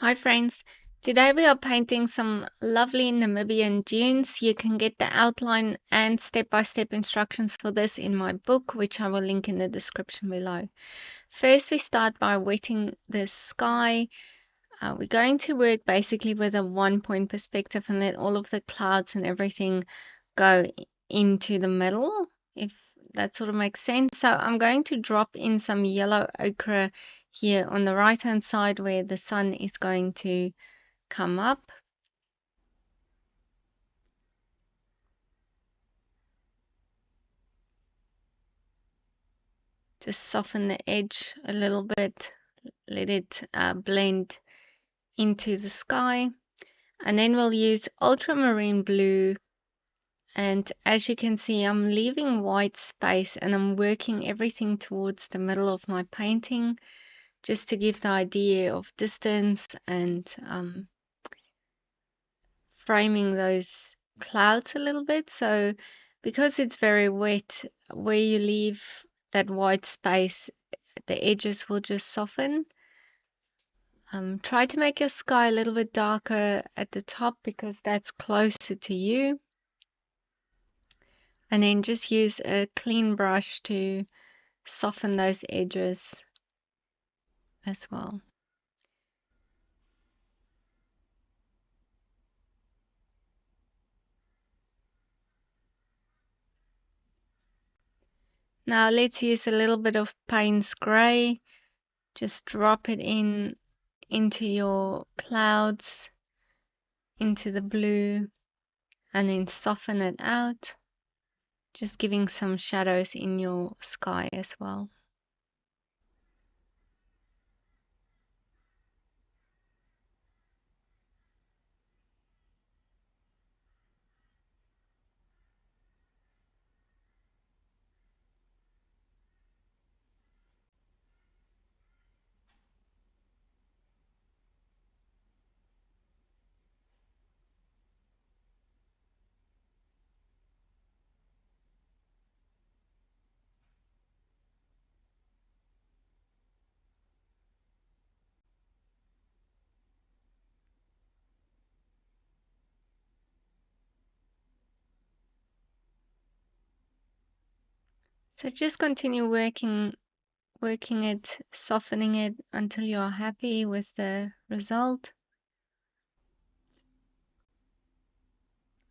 Hi friends, today we are painting some lovely Namibian dunes. You can get the outline and step-by-step instructions for this in my book, which I will link in the description below. First we start by wetting the sky. We're going to work basically with a one-point perspective and let all of the clouds and everything go into the middle, if that sort of makes sense. So I'm going to drop in some yellow ochre here on the right hand side where the sun is going to come up. Just soften the edge a little bit, let it blend into the sky. And then we'll use ultramarine blue. And as you can see, I'm leaving white space and I'm working everything towards the middle of my painting just to give the idea of distance and framing those clouds a little bit. So because it's very wet, where you leave that white space, the edges will just soften. Try to make your sky a little bit darker at the top because that's closer to you. And then just use a clean brush to soften those edges as well. Now let's use a little bit of Payne's Gray. Just drop it into your clouds, into the blue, and then soften it out, just giving some shadows in your sky as well. So just continue working it, softening it until you're happy with the result.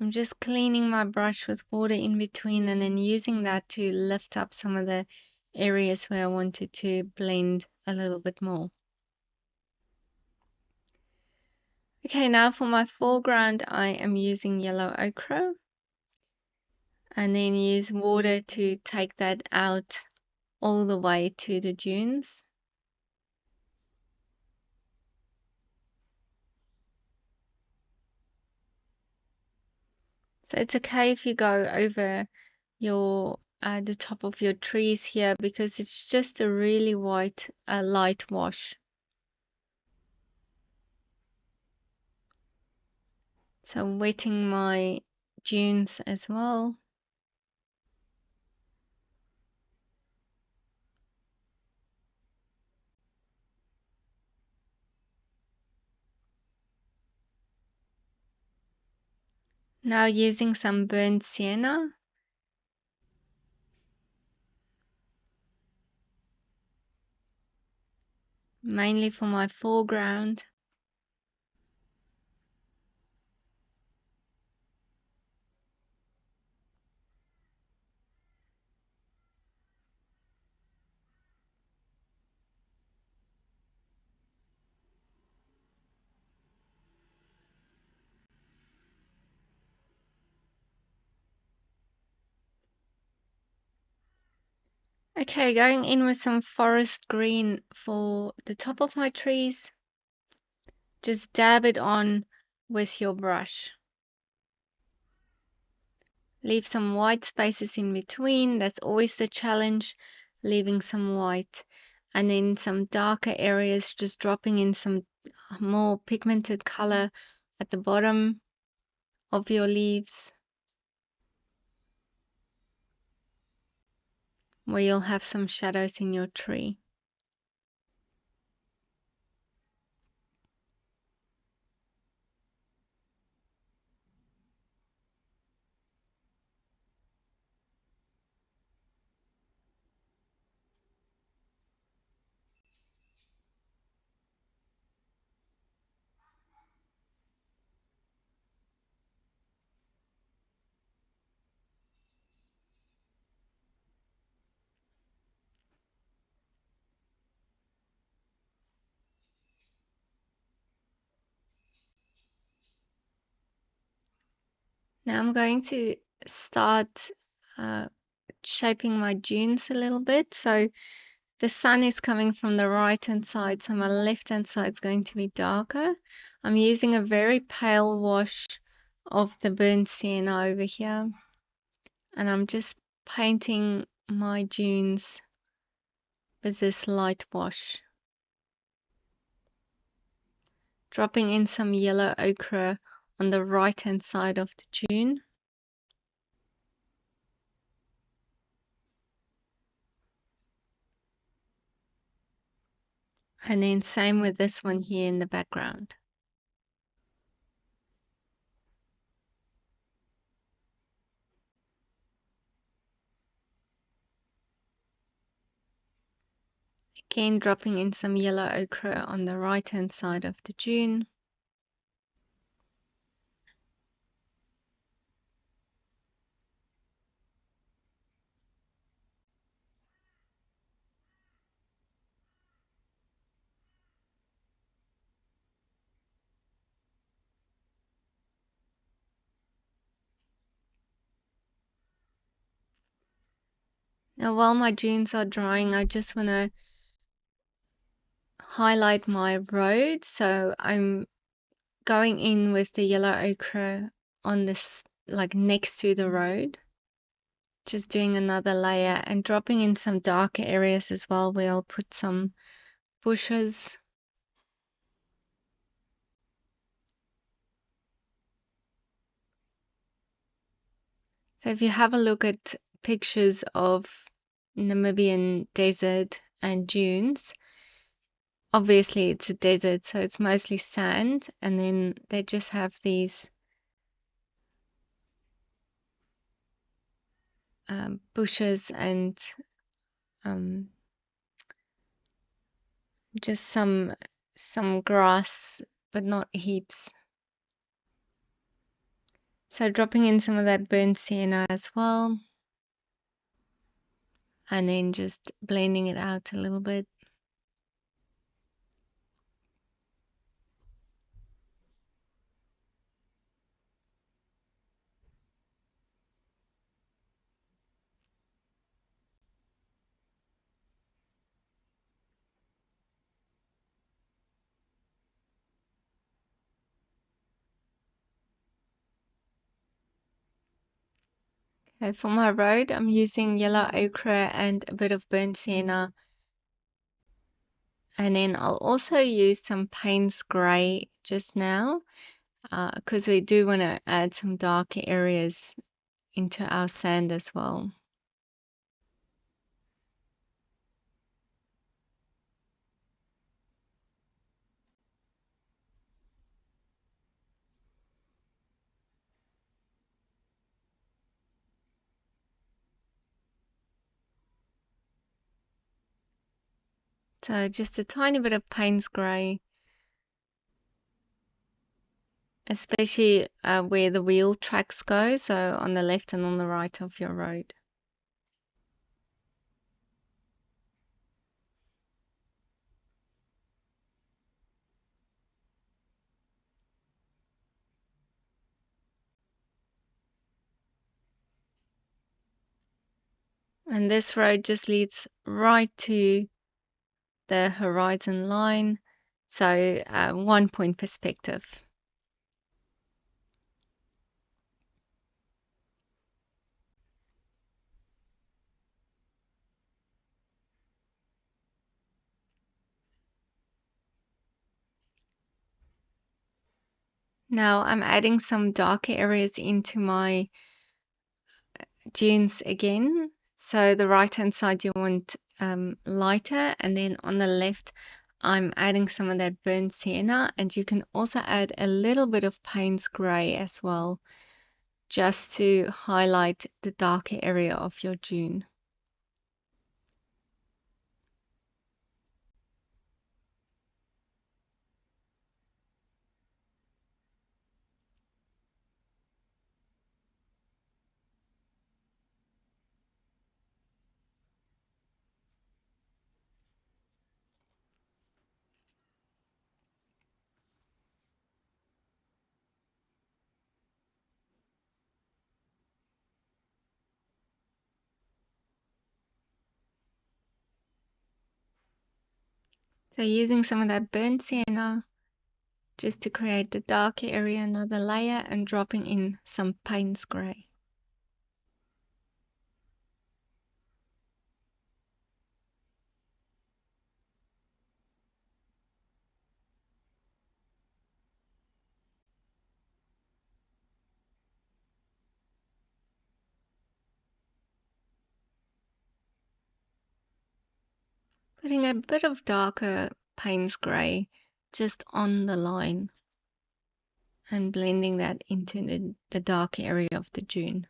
I'm just cleaning my brush with water in between and then using that to lift up some of the areas where I wanted to blend a little bit more. Okay, now for my foreground, I am using yellow ochre and then use water to take that out all the way to the dunes. So it's okay if you go over your the top of your trees here because it's just a really white light wash. So I'm wetting my dunes as well. Now using some burnt sienna, mainly for my foreground. Okay, going in with some forest green for the top of my trees. Just dab it on with your brush. Leave some white spaces in between. That's always the challenge, leaving some white. And then some darker areas, just dropping in some more pigmented color at the bottom of your leaves, where you'll have some shadows in your tree. Now I'm going to start shaping my dunes a little bit. So the sun is coming from the right hand side, so my left hand side is going to be darker. I'm using a very pale wash of the burnt sienna over here, and I'm just painting my dunes with this light wash. Dropping in some yellow ochre on the right hand side of the dune. And then same with this one here in the background. Again, dropping in some yellow ochre on the right hand side of the dune. Now while my dunes are drying, I just want to highlight my road. So I'm going in with the yellow ochre on this, like next to the road. Just doing another layer and dropping in some darker areas as well where I'll put some bushes. So if you have a look at pictures of Namibian desert and dunes, obviously it's a desert, so it's mostly sand, and then they just have these bushes and just some grass, but not heaps. So dropping in some of that burnt sienna as well, and then just blending it out a little bit. Okay, for my road, I'm using yellow ochre and a bit of burnt sienna. And then I'll also use some Payne's Grey just now, because we do want to add some darker areas into our sand as well. So just a tiny bit of Payne's Grey, especially where the wheel tracks go, so on the left and on the right of your road. And this road just leads right to the horizon line, so 1 point perspective. Now I'm adding some darker areas into my dunes again. So the right hand side you want lighter, and then on the left I'm adding some of that burnt sienna, and you can also add a little bit of Payne's Grey as well, just to highlight the darker area of your dune. So using some of that burnt sienna just to create the darker area, another layer, and dropping in some Payne's grey. Putting a bit of darker Payne's grey just on the line and blending that into the dark area of the dune.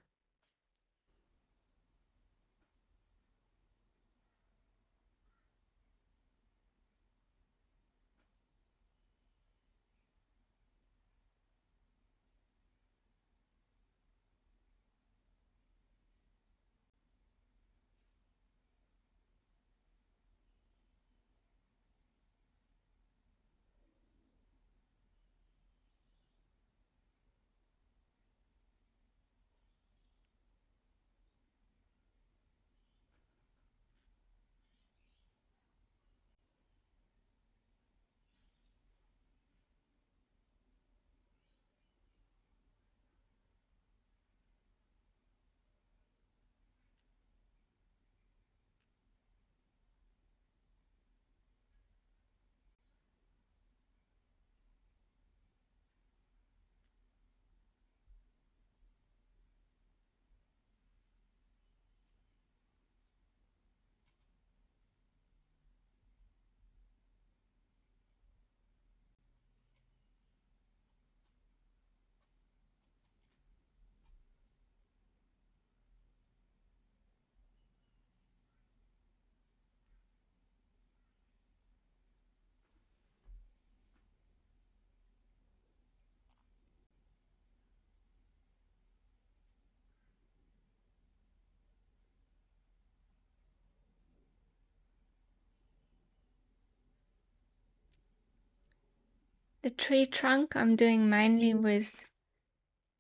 The tree trunk I'm doing mainly with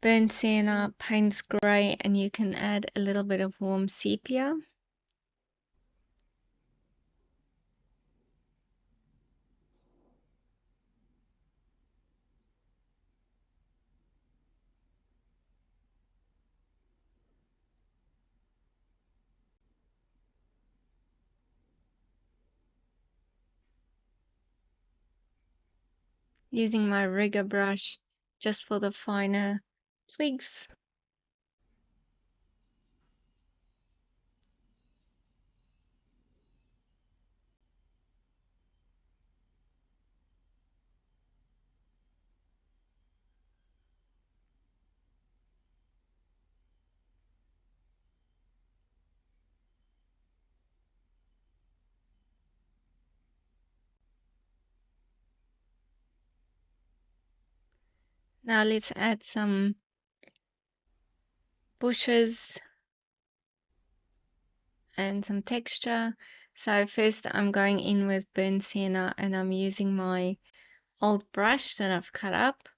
burnt sienna, Payne's grey, and you can add a little bit of warm sepia. Using my rigger brush just for the finer twigs. Now let's add some bushes and some texture. So first I'm going in with burnt sienna and I'm using my old brush that I've cut up.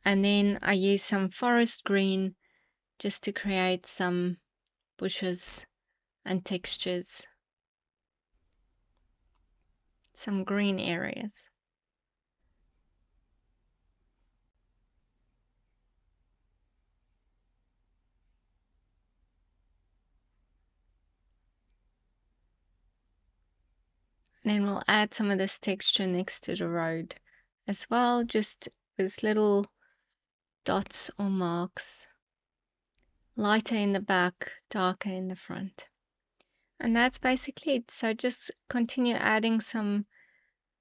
And then I use some forest green just to create some bushes and textures, some green areas. And then we'll add some of this texture next to the road as well, just with little dots or marks, lighter in the back, darker in the front. And that's basically it. So just continue adding some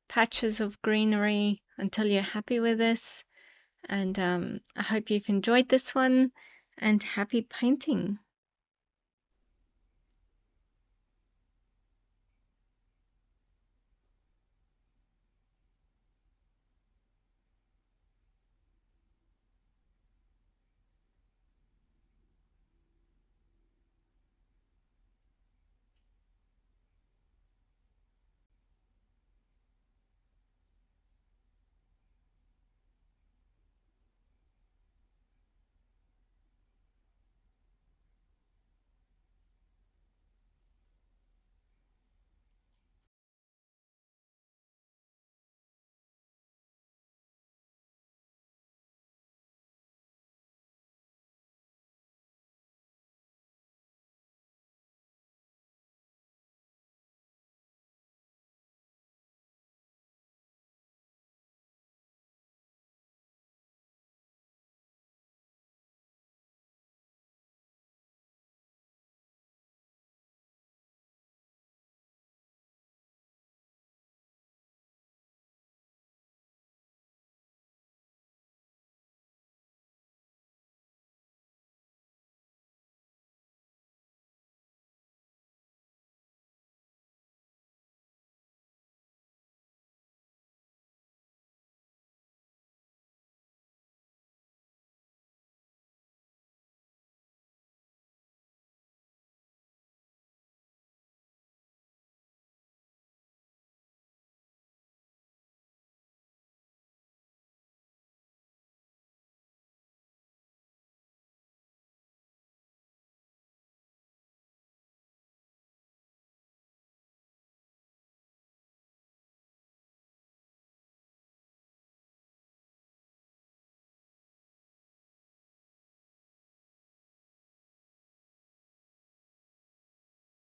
patches of greenery until you're happy with this. And I hope you've enjoyed this one, and happy painting.